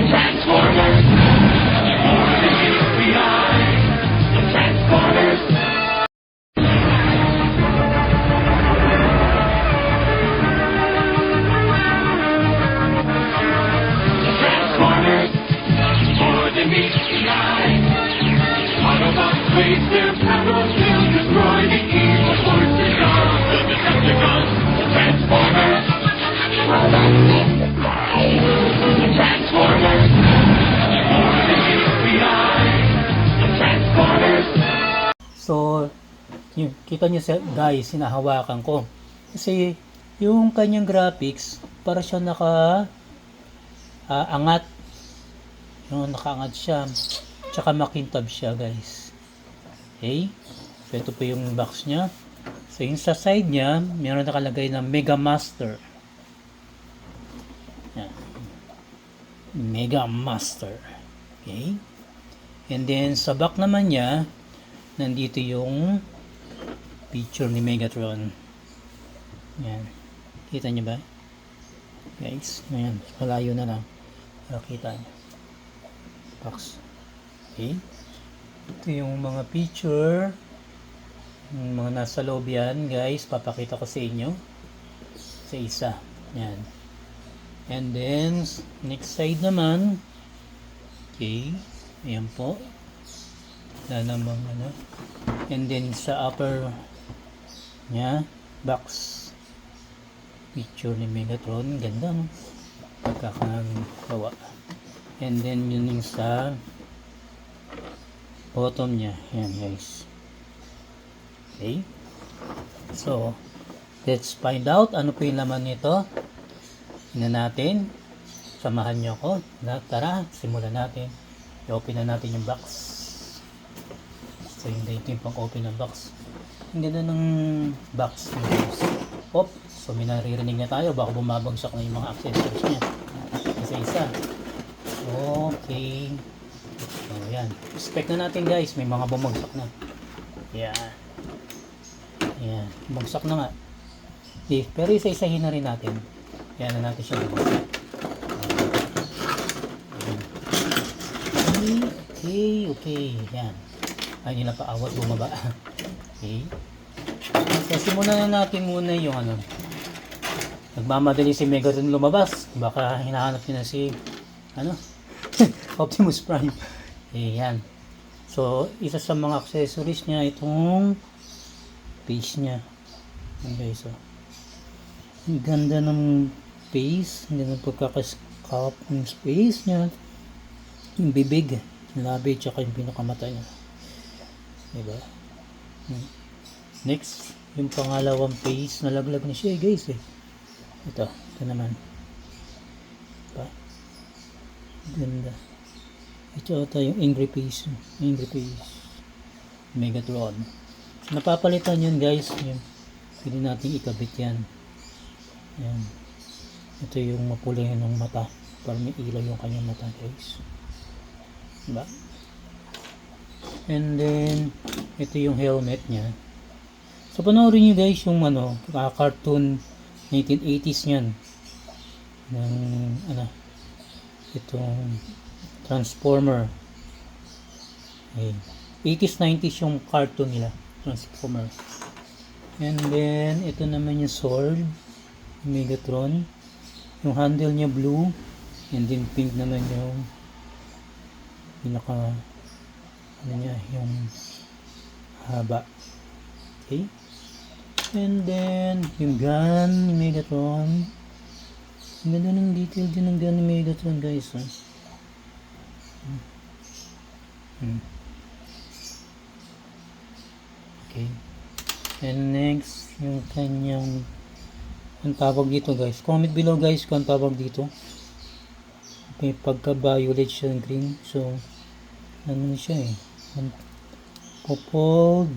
Transformers. Transformers. Transformers. For the BCI. Autobots waste their power to destroy the evil forces of the Decepticons. Transformers. Transformers. For the BCI. Transformers. So, yung, kita nyo guys, sinahawakan ko. Kasi, yung kanyang graphics, para siya angat. Yung nakaangat siya. Tsaka makintab siya guys. Okay? So, ito po yung box niya. So, yung sa side niya, meron nakalagay na Mega Master. Yan. Mega Master. Okay? And then, sa back naman niya, nandito yung picture ni Megatron. Yan. Kita niyo ba? Guys, ayan. Malayo na lang. Kita niyo. Box. Okay. Ito yung mga picture. Yung mga nasa loob yan, guys. Papakita ko sa inyo. Sa isa. Yan. And then, next side naman. Okay. Ayan po. Na namang ano. And then sa upper nya box picture ni Megatron, ganda no, pagkakagawa. And then yun yung sa bottom nya, yan guys. Okay, so let's find out ano po yung laman nito. Tingnan natin, samahan nyo ako. Tara, simulan natin. I-open na natin yung box. So, hindi ito yung pang-open ng box. Ang ganda ng box. Pop. So, may naririnig na tayo. Baka bumabagsak na yung mga accessories niya. Isa-isa. Okay. So, yan. Expect na natin guys. May mga bumagsak na. Yan. Yan. Bumagsak na nga. Okay. Pero isa-isahin na rin natin. Yan na natin siya bumagsak. Okay. Okay. Yan. Ay, nila paawat bumaba. Okay. So, simulan na natin muna yung ano. Nagmamadali si Megatron lumabas. Baka hinahanap niya na si ano? Optimus Prime. Okay, yan. So, isa sa mga accessories niya itong face niya. Yan guys, oh. Ang ganda ng face. Ang ganda ng pagkakaskap ng face niya. Yung bibig, yung labi, tsaka yung pinakamata niya. Diba? Next, yung pangalawang face, nalaglag na siya guys eh. Ito naman. Diba? Ganda. Ito yung angry face. Angry face. Megatron. So, napapalitan yun guys. Yung, pwede natin ikabit yan. Yan. Ito yung mapulay ng mata. Para may ilaw yung kanyang mata guys. Diba? And then, ito yung helmet niya. So, panoorin nyo guys yung ano, cartoon 1980s niyan. Ng, ano, itong Transformer. Okay. 80s, 90s yung cartoon nila. Transformer. And then, ito naman yung sword. Megatron. Yung handle niya blue. And then, pink naman yung pinaka ano niya, yung haba. Okay. And then, yung gun ni Megatron. Ang ganda ng detail din ng gun ni Megatron guys. Oh. Okay. And next, yung kanyang ang tawag dito guys. Comment below guys kung ang tawag dito. May pagka-violet siya ng green. So, ano na siya eh. Coupled.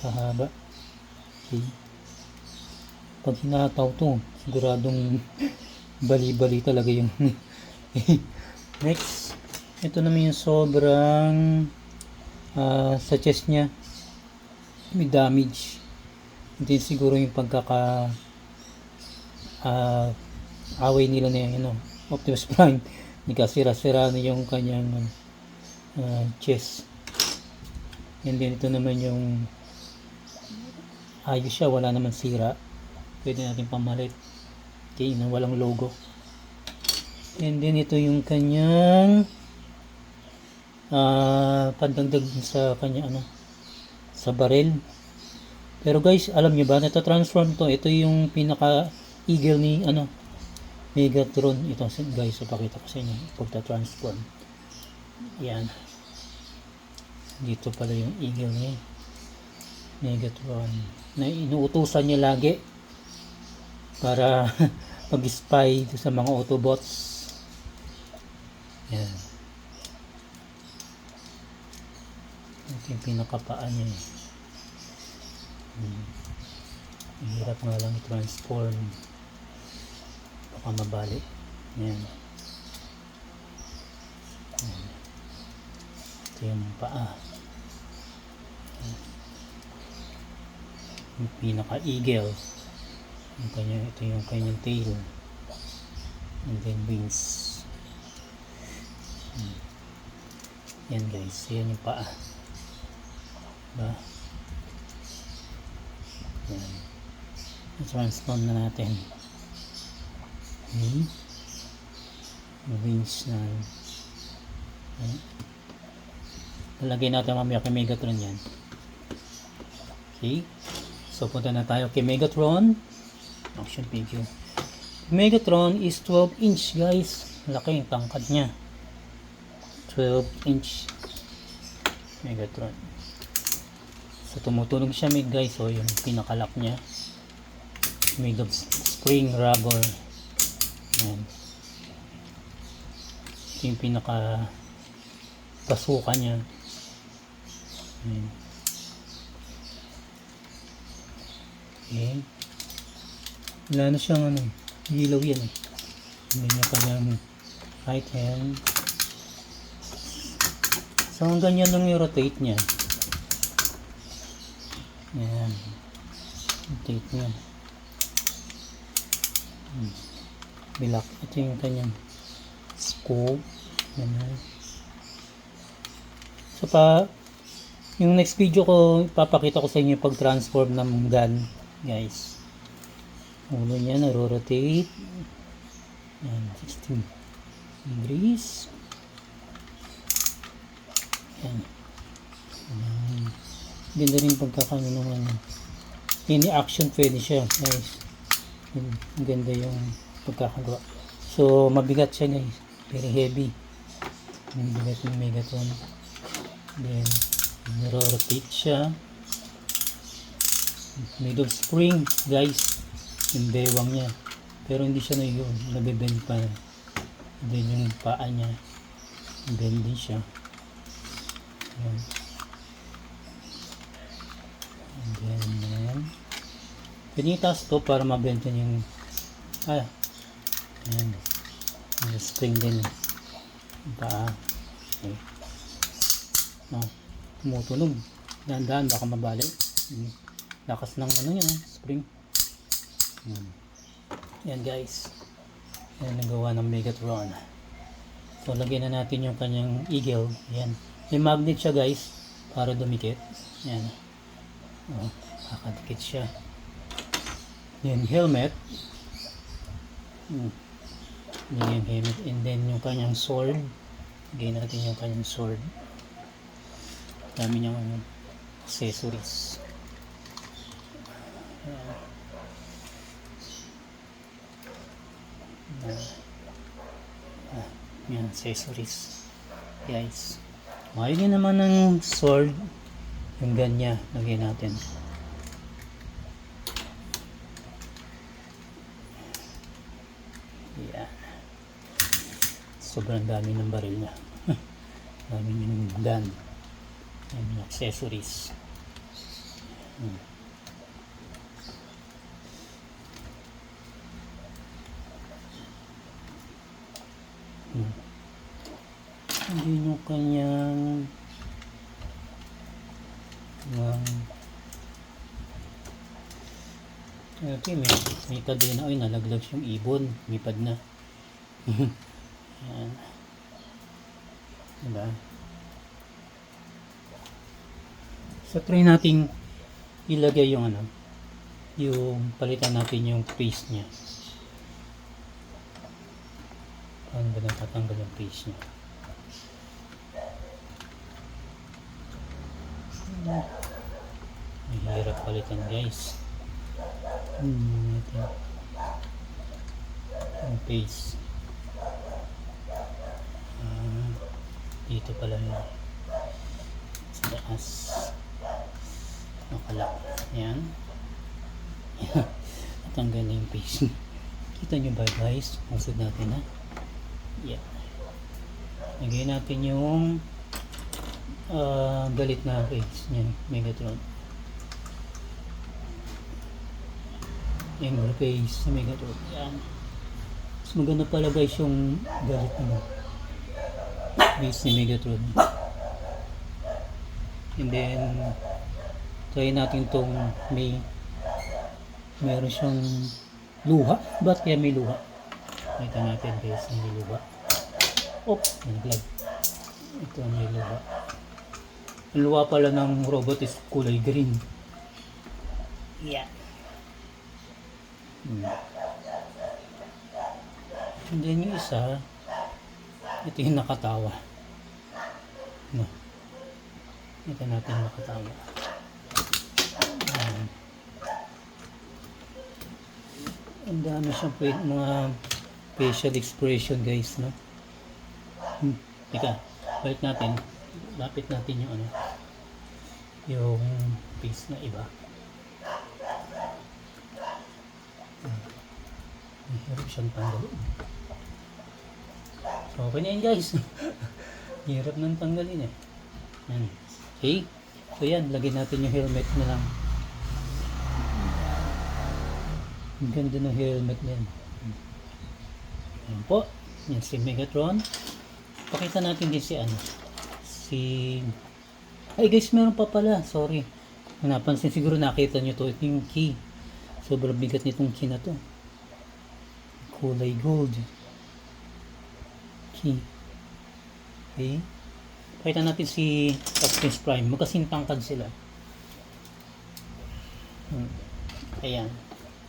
Pahaba. Okay. Pag hinataw to, siguradong bali-bali talaga yung next. Ito naman yung sobrang sa chest niya. May damage. Hindi siguro yung pagkaka away nila na yung Optimus Prime. Nagkasira-sira na yung kanyang chest. And then ito naman yung ayos siya, wala naman sira. Pwede natin pamalit. Okay, na walang logo. And then ito yung kanyang pandagdag sa kanya sa baril. Pero guys, alam nyo ba, nata-transform to. Ito yung pinaka eagle ni Megatron. Ito guys, ipakita ko sa inyo pagta-transform. Yan. Dito pala yung eagle ni Megatron na inuutusan niya lagi para pag-spy sa mga Autobots. Yan. Ito yung pinakapaan niya. Hirap nga lang i-transform. Baka mabalik. Yan. Ito yung paa. Yung pinaka-eagle. Ito yung kanyang tail. And then wings. Yan guys. Yan yung paa. Diba? Yan. I-transform na natin. Okay. Yung wings na. Okay. Lalagay natin mamaya kay Megatron yan. Okay. So punta na tayo kay Megatron. Action figure. Megatron is 12 inch guys. Laki yung tangkad niya. 12 inch Megatron. So tumutunog siya guys. So yung pinakalak niya made of spring rubber. Yan. Ito yung pinaka pasukan niya. Yan. Okay. Wala na siyang ilaw yan eh. Hindi niya kanyang right hand. So ang ganyan lang yung rotate niya. Yan. Rotate niya. Bilak. Ito yung kanyang scope. Yan. So yung next video ko, ipapakita ko sa inyo pag transform ng gun guys. Ulo niya naro-rotate. Yan, 16 degrees. Yan. Ganda rin pagkakano naman. Any action pwede siya guys. Ganda yung pagkakagawa. So mabigat siya guys. Very heavy. Mabigat yung Megatron. Then naro-rotate siya. Made of spring guys. Yung bewang niya. Pero hindi siya nabibend pa. Then yung paa niya bendy siya. Ayan. And then pwede itaas to para mabend yung ayan. Yung spring din yung paa. Okay. Tumutunog. Dahan-dahan baka mabalik. Lakas ng yan spring. Yan guys. Yan nagawa ng Megatron. So lagyan na natin yung kanyang eagle. Yan. May magnet siya guys para dumikit. Yan. Kakadikit siya. Yan helmet. Yan yung helmet. And then yung kanyang sword. Lagyan natin yung kanyang sword. Dami niyang accessories. Yan, accessories guys. Mayroon naman ng sword yung ganya. Lagyan natin. Yan. Sobrang dami ng baril niya. Dami yung gun. Yung accessories. Hindi yung kanyang Okay, may kadena. Ay, nalaglag yung ibon. Mipad na. Yan. Diba? So, try nating ilagay yung ano, yung palitan natin yung paste niya. Paano ba natatanggal yung paste niya? Mahirap palitan, guys. Natin yung paste. Dito pala yun. Sa taas. Nakalak. Yan. Natanggal na yung paste. Kita nyo ba, guys? Masod natin, ha? Yan. Lagay natin yung galit na paste. Yan. Megatron. Yung paste sa Megatron. Yan. Mas maganda pala, guys, yung galit na base ni Megatron. And then try natin tong meron siyang luha. Ba't kaya may luha? Nakita natin, guys, may luha. Naglag. Ito may luha. Ang luha pala ng robot is kulay green. Yeah. And then yung isa, ito yung nakatawa. No. Ito natin nakatawa. Ang dami siyang mga facial expression, guys, no? Teka, balik natin. Lapit natin yung ano, yung face na iba. Hirap siyang tanggalin. So, okay na yun, guys. Hirap nang tanggalin eh. Yan. Okay? So yan, lagyan natin yung helmet na lang. Ang ganda ng helmet na yan. Yan po. Yan si Megatron. Pakita natin din si ay guys, meron pa pala. Sorry. Napansin siguro, nakita nyo to. Ito yung key. Sobrang bigat nitong key na to. Kulay gold. Key. Okay. Pakita natin si Optimus Prime. Magkasintangkad sila. Ayan.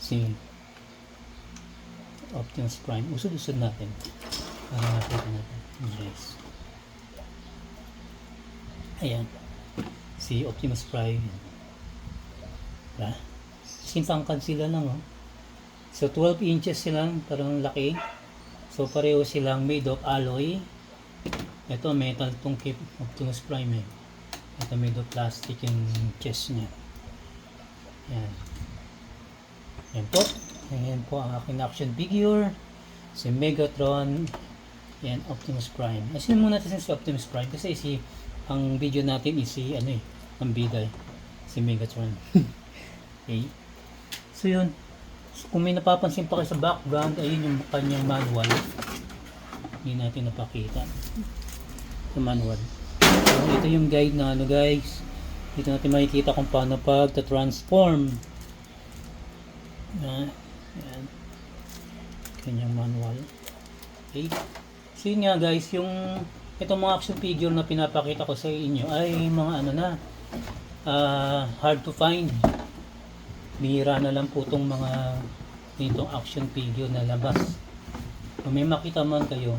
Si Optimus Prime. Usod-usod natin. Para nakita natin. Yes. Ayan. Si Optimus Prime. Diba? Sintangkad sila lang, oh. So 12 inches silang, parang laki. So pareho silang made of alloy. Ito metal tong Optimus Prime eh. Ito made of plastic yung chest niya. Yan. Yan po. Yan po ang aking action figure. Si Megatron. Yan, Optimus Prime. Asin muna natin si Optimus Prime kasi ang video natin is ang bida si Megatron. Okay. So yun. So, kung may napapansin pa kayo sa background, ayun yung kanyang manual. Hindi natin napakita. Sa manual. So, ito yung guide na guys. Dito natin makikita kung paano pag-transform. Yan. Kanyang manual. Okay. So yun nga guys, itong mga action figure na pinapakita ko sa inyo ay mga hard to find. Bihira na lang po itong mga itong action figure na labas. Kung may makita man kayo,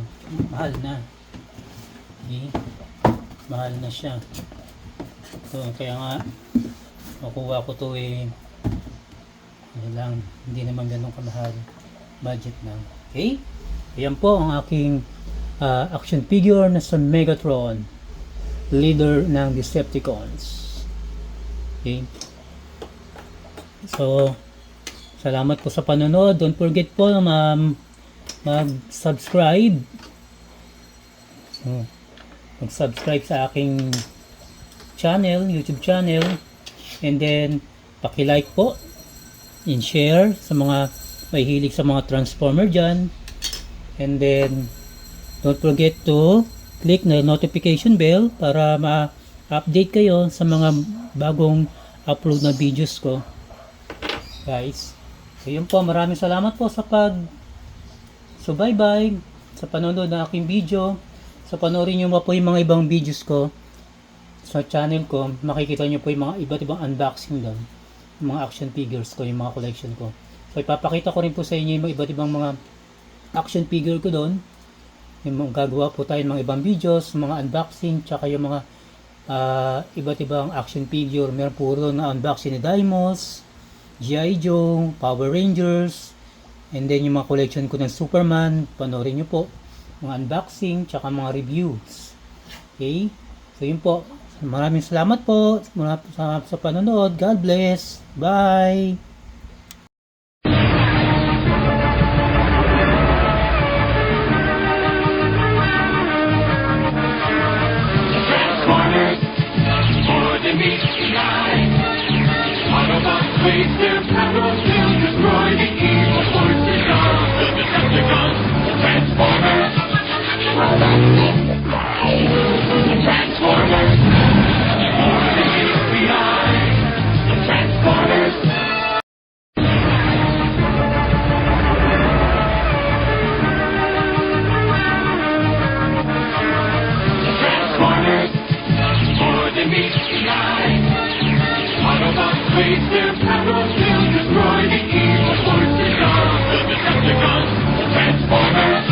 mahal na. Okay? Mahal na siya. So, kaya nga makuha ko to hindi naman ganun kamahal. Budget lang. Okay? Ayan po ang aking action figure na sa Megatron, leader ng Decepticons. Okay? So, salamat po sa panonood. Don't forget po na mag-subscribe. Mag-subscribe sa aking channel, YouTube channel. And then, paki-like po and share sa mga mahihilig sa mga Transformer dyan. And then, don't forget to click na notification bell para ma-update kayo sa mga bagong upload na videos ko. Guys, So yun po, maraming salamat po sa subaybay, sa panonood ng aking video. Sa panoorin nyo po yung mga ibang videos ko sa channel ko, makikita nyo po yung mga iba't ibang unboxing doon. Yung mga action figures ko, yung mga collection ko. So ipapakita ko rin po sa inyo yung iba't ibang mga action figure ko doon. Yung mga gagawa po tayo ng mga ibang videos, mga unboxing, tsaka yung mga iba't ibang action figure. Meron po doon na unboxing ni Daimos, G.I. Joe, Power Rangers, and then yung mga collection ko ng Superman. Panoorin nyo po mga unboxing, tsaka mga reviews. Okay? So yun po. Maraming salamat po sa panonood. God bless. Bye! Transformers, for the meat line. Autobots waste their power to destroy the evil forces of the Decepticons. Transformers, Transformers, for the meat line. Transformers. Transformers, for the meat line. Autobots waste their power to destroy the evil forces of the Decepticons. Transformers.